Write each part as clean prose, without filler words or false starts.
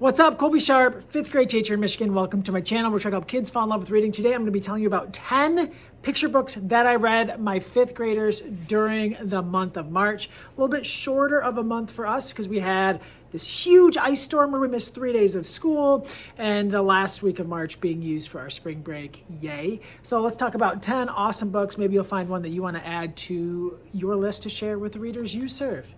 What's up? Colby Sharp, fifth grade teacher in Michigan. Welcome to my channel. We're trying to help kids fall in love with reading. Today, I'm going to be telling you about 10 picture books that I read my fifth graders during the month of March. A little bit shorter of a month for us because we had this huge ice storm where we missed 3 days of school and the last week of March being used for our spring break. Yay. So let's talk about 10 awesome books. Maybe you'll find one that you want to add to your list to share with the readers you serve.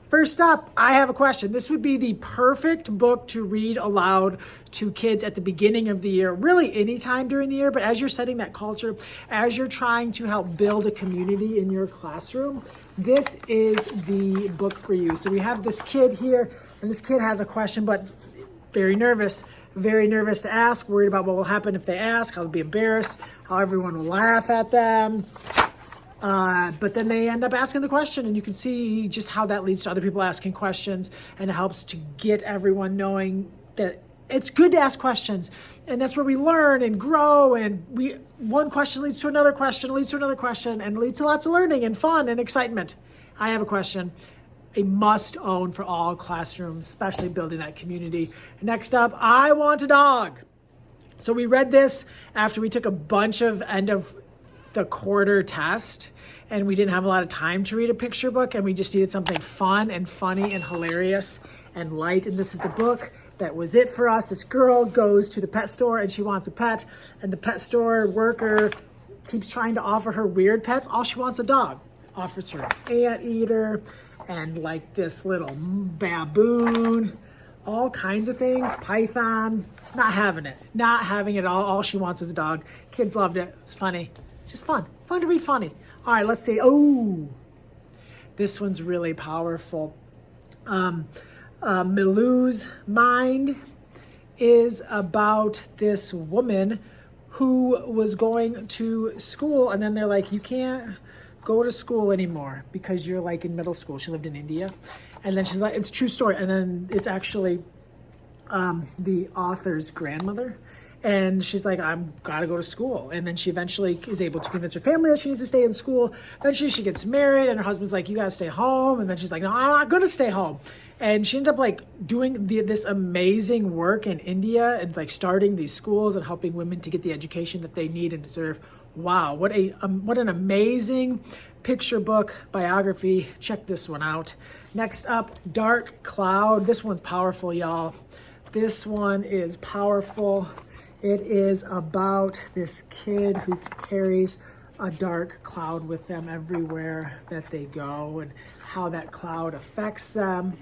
First up, I have a question. This would be the perfect book to read aloud to kids at the beginning of the year, really anytime during the year, but as you're setting that culture, as you're trying to help build a community in your classroom, this is the book for you. So we have this kid here, and this kid has a question, but very nervous to ask, worried about what will happen if they ask, how they'll be embarrassed, how everyone will laugh at them. But then they end up asking the question, and you can see just how that leads to other people asking questions, and it helps to get everyone knowing that it's good to ask questions, and that's where we learn and grow, and one question leads to another question, leads to another question, and leads to lots of learning and fun and excitement. I have a question, a must own for all classrooms, especially building that community. Next up, I Want a Dog. So we read this after we took a bunch of end of the quarter test, and we didn't have a lot of time to read a picture book, and we just needed something fun and funny and hilarious and light, and this is the book that was it for us. This girl goes to the pet store and she wants a pet, and the pet store worker keeps trying to offer her weird pets. All she wants a dog. Offers her an anteater and like this little baboon, all kinds of things, python. Not having it all she wants is a dog. Kids loved it. It's funny. Just fun to read, funny. All right, let's see. Oh, this one's really powerful. Milou's Mind is about this woman who was going to school, and then they're like, you can't go to school anymore because you're like in middle school. She lived in India. And then she's like, it's a true story. And then it's actually the author's grandmother. And she's like, I've got to go to school. And then she eventually is able to convince her family that she needs to stay in school. Eventually she gets married and her husband's like, you got to stay home. And then she's like, no, I'm not going to stay home. And she ended up like doing this amazing work in India and like starting these schools and helping women to get the education that they need and deserve. Wow, what an amazing picture book biography. Check this one out. Next up, Dark Cloud. This one's powerful, y'all. This one is powerful. It is about this kid who carries a dark cloud with them everywhere that they go, and how that cloud affects them,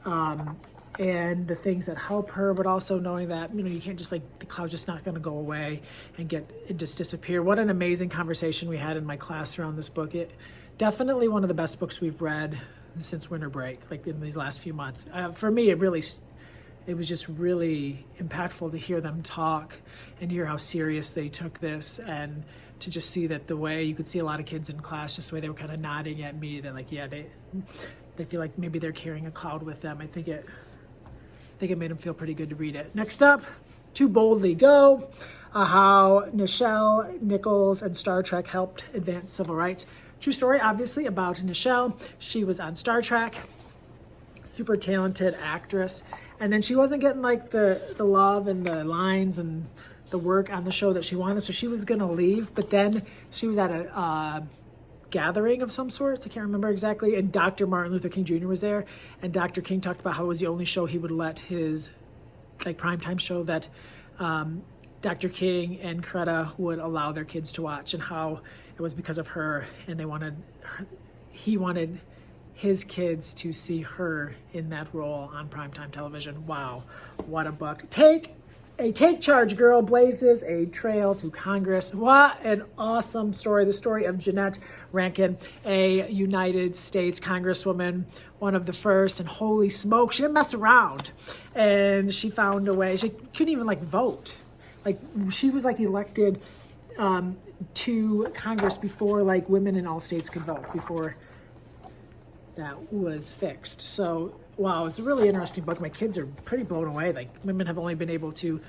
and the things that help her, but also knowing that, you can't just like, the cloud's just not going to go away and just disappear. What an amazing conversation we had in my class around this book. It definitely one of the best books we've read since winter break, like in these last few months. For me, it was just really impactful to hear them talk and hear how serious they took this, and to just see that the way you could see a lot of kids in class, just the way they were kind of nodding at me, that like, yeah, they feel like maybe they're carrying a cloud with them. I think it made them feel pretty good to read it. Next up, To Boldly Go, how Nichelle Nichols and Star Trek helped advance civil rights. True story, obviously, about Nichelle. She was on Star Trek, super talented actress. And then she wasn't getting like the love and the lines and the work on the show that she wanted, so she was gonna leave. But then she was at a gathering of some sort, I can't remember exactly, and Dr. Martin Luther King Jr. was there, and Dr. King talked about how it was the only show he would let his like primetime show that Dr. King and Greta would allow their kids to watch, and how it was because of her, and he wanted his kids to see her in that role on primetime television. Wow, what a book. Take Charge Girl blazes a trail to Congress. What an awesome story. The story of Jeanette Rankin, a United States Congresswoman, one of the first, and holy smoke, she didn't mess around. And she found a way. She couldn't even like vote. Like she was like elected to Congress before like women in all states could vote, before that was fixed. So wow, it's a really interesting book. My kids are pretty blown away. Like all women have only been able to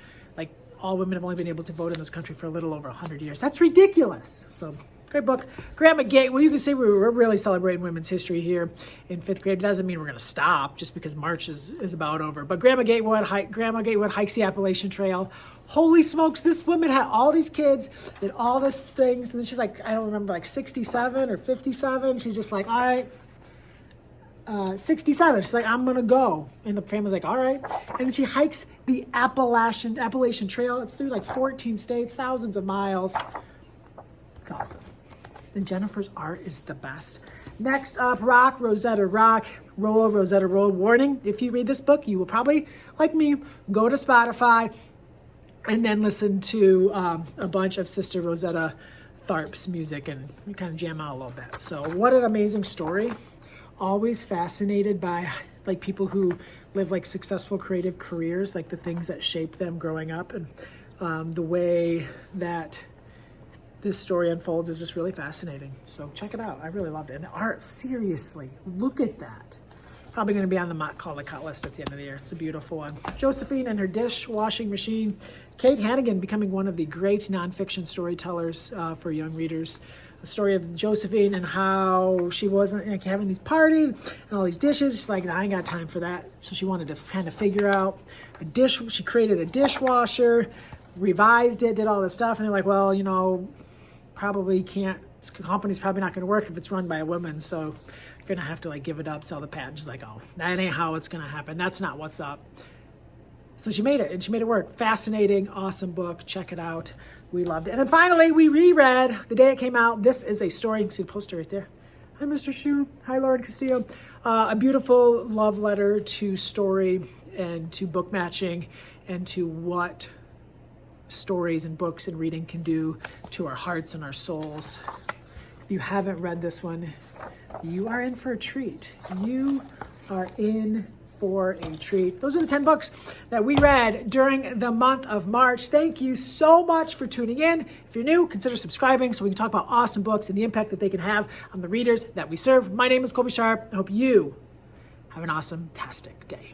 vote in this country for a little over 100 years. That's ridiculous. So Great book. Grandma Gatewood. Well, you can see we're really celebrating women's history here in 5th grade. It doesn't mean we're going to stop just because March is about over. But Grandma Gatewood hikes the Appalachian Trail. Holy smokes, this woman had all these kids, did all these things. And then she's like, I don't remember, like 67 or 57. She's just like, all right. 67. She's like, I'm going to go. And the family's like, all right. And then she hikes the Appalachian Trail. It's through like 14 states, thousands of miles. It's awesome. And Jennifer's art is the best. Next up, Rosetta. Rosetta. Warning, if you read this book, you will probably, like me, go to Spotify and then listen to a bunch of Sister Rosetta Tharpe's music and you kind of jam out a little bit. So what an amazing story. Always fascinated by like people who live like successful creative careers, like the things that shape them growing up, and the way that this story unfolds is just really fascinating. So check it out. I really loved it. And the art, seriously, look at that. Probably going to be on the Call the Cut list at the end of the year. It's a beautiful one. Josephine and her dishwashing machine. Kate Hannigan becoming one of the great nonfiction storytellers for young readers. A story of Josephine and how she wasn't like, having these parties and all these dishes. She's like, no, I ain't got time for that. So she wanted to kind of figure out a dish. She created a dishwasher, revised it, did all this stuff. And they're like, well, you know, probably can't, this company's probably not going to work if it's run by a woman. So you're going to have to like give it up, sell the patent. She's like, oh, that ain't how it's going to happen. That's not what's up. So she made it, and she made it work. Fascinating, awesome book. Check it out. We loved it. And then finally, we reread the day it came out. This is a story. You can see the poster right there. Hi, Mr. Shu. Hi, Lauren Castillo. A beautiful love letter to story and to book matching and to what stories and books and reading can do to our hearts and our souls. If you haven't read this one, you are in for a treat. You are in for a treat. Those are the 10 books that we read during the month of March. Thank you so much for tuning in. If you're new, consider subscribing so we can talk about awesome books and the impact that they can have on the readers that we serve. My name is Colby Sharp. I hope you have an awesome-tastic day.